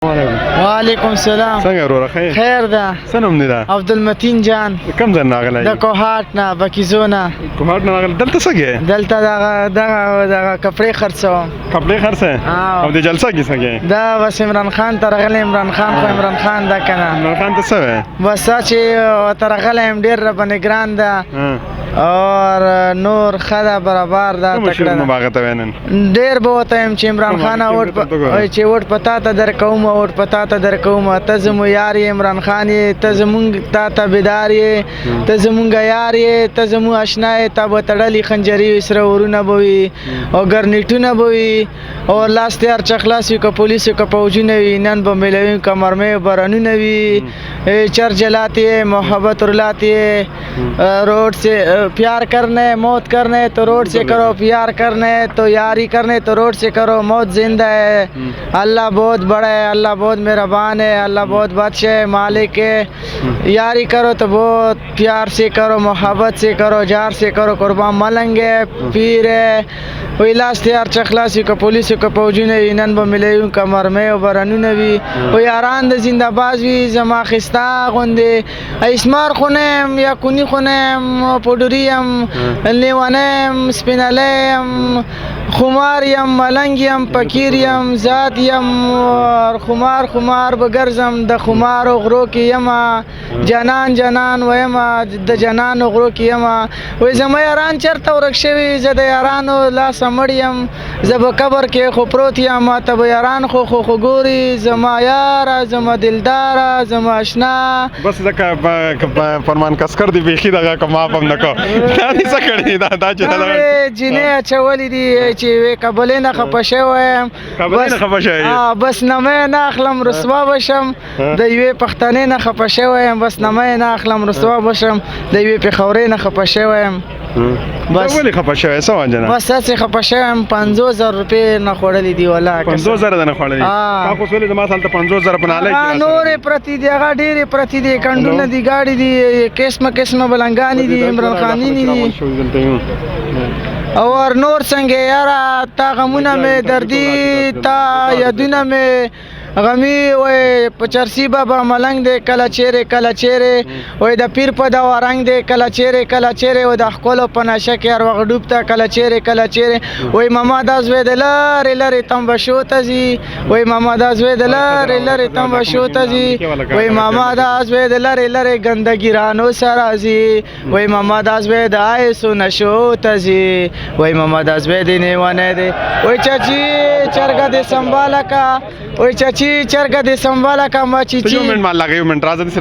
وعلیکم السلام. څنګه وروره خیر؟ خیر ده. څه نوم دی دا؟ عبدالمتین جان. کوم ځای نه راغلی؟ د کوهاټ نه بکیزو نه. کوهاټ نه راغلی. دلته څه کوې؟ دلته دغه کپړې خرڅوم. کپړې خرڅې؟ او د جلسه کې څه کوې؟ دا بس عمران خان ته راغلی. عمران خان خو عمران خان ده که نه؟ عمران خان ته څه وایې؟ بس دا چې ورته راغلی یم ډېر راباندې ګران ده اور نور ښه ده برابر ده کومه شعر مو هغه ته وایې نن؟ ډېر به ورته یم چې عمران خانه چې ووټ په تا ته درکوم ووټ په تا ته درکوم ته زموږ یار یې عمران خان یې ته زمونږ تا تابعدار یې ته زمونږ یار یې ته زموږ اشنا یې تا به تړلي خنجرې وي سره ورونه به وي او ګرنیټونه به وي او لاس تیار چې خلاص وي که پولیسو که پوجونه وي نن به میلوي که مرمۍ برانونه وي چر جلاتے محبت رلاتے روڈ سے پیار کرنے موت کرنے تو روڈ سے کرو پیار کرنے تو یاری کرنے تو روڈ سے کرو موت زندہ ہے اللہ بہت بڑا ہے اللہ بہت مہربان ہے اللہ بہت بادشاہ ہے مالک ہے یاری کرو تو بہت پیار سے کرو محبت سے کرو جار سے کرو قربان ملنگ ہے پیر ہے وی لاس تیار چخلاسی که پولیسو که پوجونه وي نن به میلیون که مرمۍ او برانونه وي و یاران د زنده باز وي زما خستا غوندې اسمار خو نه یم یا کوني خو نه یم پوډري یم لیونی یم سپینهلی یم خمار یم ملنګ یم فقیر یم ذات یم خمار به ګرځم د خمارو غرو کې یمه جانان ویمه د جانانو غرو کې یمه وایي زما یاران چېرته ورک شوي زه د یارانو لاسه مړ یم زه به قبر کې خو پروت یم ماته به یاران خو ګوري زما یاره زما دلداره زما اشنا بس لکه فرمان کسکر دی بیخي دغه که معاف هم نه کو دا دې څه کړي دا چې جینۍ اچولي دي چې وې کابلې نه خفه شوی یم بس نمۍ نه اخلم رسوا بشم د یوې پښتنې نه خفه شوی یم بس نمۍ نه اخلم رسوا بشم د یوې پېښورۍ نه خفه شوی یم بس ولې خفه شوی څه وجه نه بس هسې خفه شوی یم 50,000 روپۍ نه خوړلي دي والله 50,000 نه خوړلي تا خو ولې زما هلته 50,000 په نالۍ کې نورې پرتې دي هغه ډېرې پرتې دي کنډونه دي ګاډي دي قسمه بلنګانې دي عمران خانینې دي اور نور څنګه یاره تا غمونه مې دردي تا یادونه مې غمی وای په چرسی بابا ملنګ دی کله چیرې وای د پیر په دا ورنګ دی کله چیرې وای د خپل په نشه کې هر وخت ډوب ته کله چیرې وای ماما دا زوی د لارې تم بشو ته زی وای ماما دا زوی د لارې تم بشو ته زی وای ماما دا زوی د لارې ګندګی رانو سره زی وای ماما دا زوی د آیسو نشو ته زی وای ماما دا زوی د نیوانه دی وای چاچی چرګه دې سنباله کا وای چاچی چرګه دې سنباله کا ما چیچی یو منټ ما لګیو منټ راځه